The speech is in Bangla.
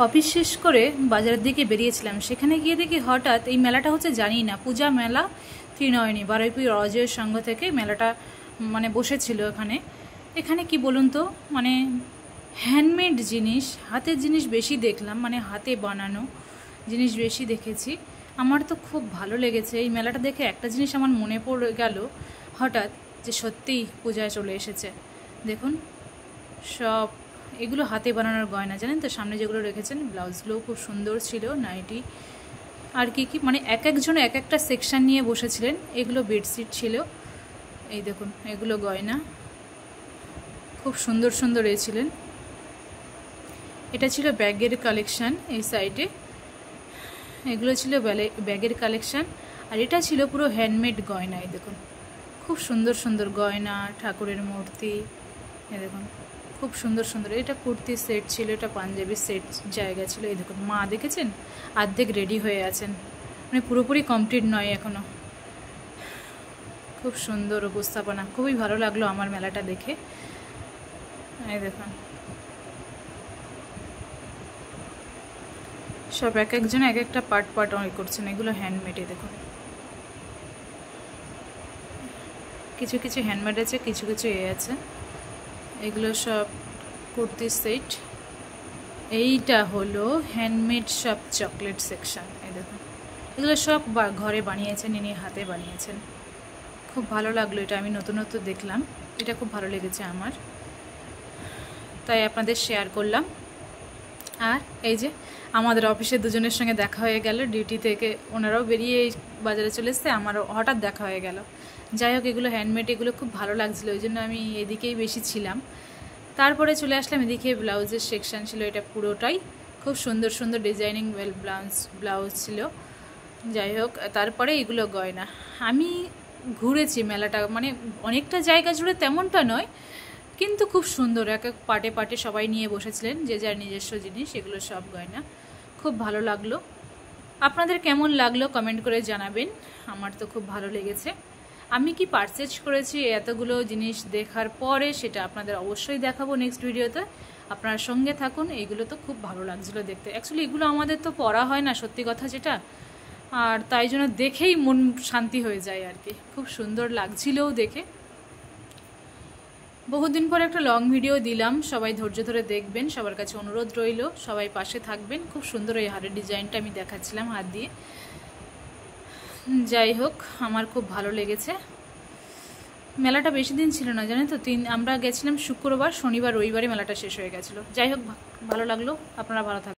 অফিস শেষ করে বাজারের দিকে বেরিয়েছিলাম। সেখানে গিয়ে দেখি হঠাৎ এই মেলাটা হচ্ছে জানি না, পূজা মেলা ত্রিনয়নী বারুইপুর অজয় সংঘ থেকে মেলাটা বসেছিল। এখানে কি বলুন তো, হ্যান্ডমেড জিনিস, হাতের জিনিস বেশি দেখলাম, হাতে বানানো জিনিস বেশি দেখেছি। আমার তো খুব ভালো লেগেছে এই মেলাটা দেখে। একটা জিনিস আমার মনে পড়ে গেল হঠাৎ, যে সত্যিই পূজায় চলে এসেছে। দেখুন সব এগুলো হাতে বানানোর গয়না, জানেন তো? সামনে যেগুলো রেখেছেন ব্লাউজগুলো খুব সুন্দর ছিল, নাইটি আর কি এক একজন এক একটা সেকশন নিয়ে বসেছিলেন। এগুলো বেডশিট ছিল, এই দেখুন এগুলো গয়না খুব সুন্দর সুন্দর ছিলেন। এটা ছিল ব্যাগের কালেকশান, এই সাইডে এগুলো ছিল ব্যাগের কালেকশান। আর এটা ছিল পুরো হ্যান্ডমেড গয়না। এই দেখুন খুব সুন্দর সুন্দর গয়না, ঠাকুরের মূর্তি, এই দেখুন খুব সুন্দর সুন্দর। এটা কুর্তি সেট ছিল, এটা পাঞ্জাবি সেট জায়গা ছিল। এই দেখুন মা দেখেছেন অর্ধেক রেডি হয়ে আছেন, পুরোপুরি কমপ্লিট নয় এখনো। খুব সুন্দর উপস্থাপনা, খুবই ভালো লাগলো আমার মেলাটা দেখে। এই দেখুন সব এক একজন এক একটা পার্ট পার্ট করছেন, এগুলো হ্যান্ডমেডে। দেখুন কিছু কিছু হ্যান্ডমেড আছে, কিছু কিছু আছে। এগুলো সব কুর্তি সেট। এইটা হলো হ্যান্ডমেড সব চকলেট সেকশন। এই দেখুন এগুলো সব ঘরে বানিয়েছেন, ইনি হাতে বানিয়েছেন। খুব ভালো লাগলো এটা, আমি নতুন নতুন দেখলাম, এটা খুব ভালো লেগেছে আমার, তাই আপনাদের শেয়ার করলাম। আর এই যে আমাদের অফিসের দুজনের সঙ্গে দেখা হয়ে গেল ডিউটি থেকে, ওনারাও বেরিয়ে বাজারে চলে এসছে, আমারও হঠাৎ দেখা হয়ে গেল। যাই হোক এগুলো হ্যান্ডমেড, এগুলো খুব ভালো লাগছিলো, ওই জন্য আমি এদিকেই বেশি ছিলাম। তারপরে চলে আসলাম এদিকে, ব্লাউজের সেকশন ছিল, এটা পুরোটাই খুব সুন্দর সুন্দর ডিজাইনিং ব্লাউজ ছিল। যাই হোক তারপরে এগুলো গয়না। আমি ঘুরেছি মেলাটা, অনেকটা জায়গা জুড়ে তেমনটা নয়, কিন্তু খুব সুন্দর এক এক পার্টে পার্টে সবাই নিয়ে বসেছিলেন যে যার নিজস্ব জিনিস। এগুলো সব গয়না খুব ভালো লাগলো। আপনাদের কেমন লাগলো কমেন্ট করে জানাবেন। আমার তো খুব ভালো লেগেছে। আমি কি পারচেজ করেছি এতগুলো জিনিস দেখার পরে সেটা আপনাদের অবশ্যই দেখাবো নেক্সট ভিডিওতে। আপনার সঙ্গে থাকুন। এইগুলো তো খুব ভালো লাগছিলো দেখতে। অ্যাকচুয়ালি এগুলো আমাদের তো পরা হয় না, সত্যি কথা যেটা, আর তাই জন্য দেখেই মন শান্তি হয়ে যায় আর কি। খুব সুন্দর লাগছিলও দেখে। বহুদিন পর একটা লং ভিডিও দিলাম, সবাই ধৈর্য ধরে দেখবেন, সবার কাছে অনুরোধ রইল, সবাই পাশে থাকবেন। খুব সুন্দর এই হারের ডিজাইনটা আমি দেখাচ্ছিলাম হাত দিয়ে। যাই হোক আমার খুব ভালো লেগেছে। মেলাটা বেশি দিন ছিল না, জানেন তো, আমরা গেছিলাম শুক্রবার, শনিবার রবিবারে মেলাটা শেষ হয়ে গেছিলো। যাই হোক ভালো লাগলো। আপনারা ভালো থাকবেন।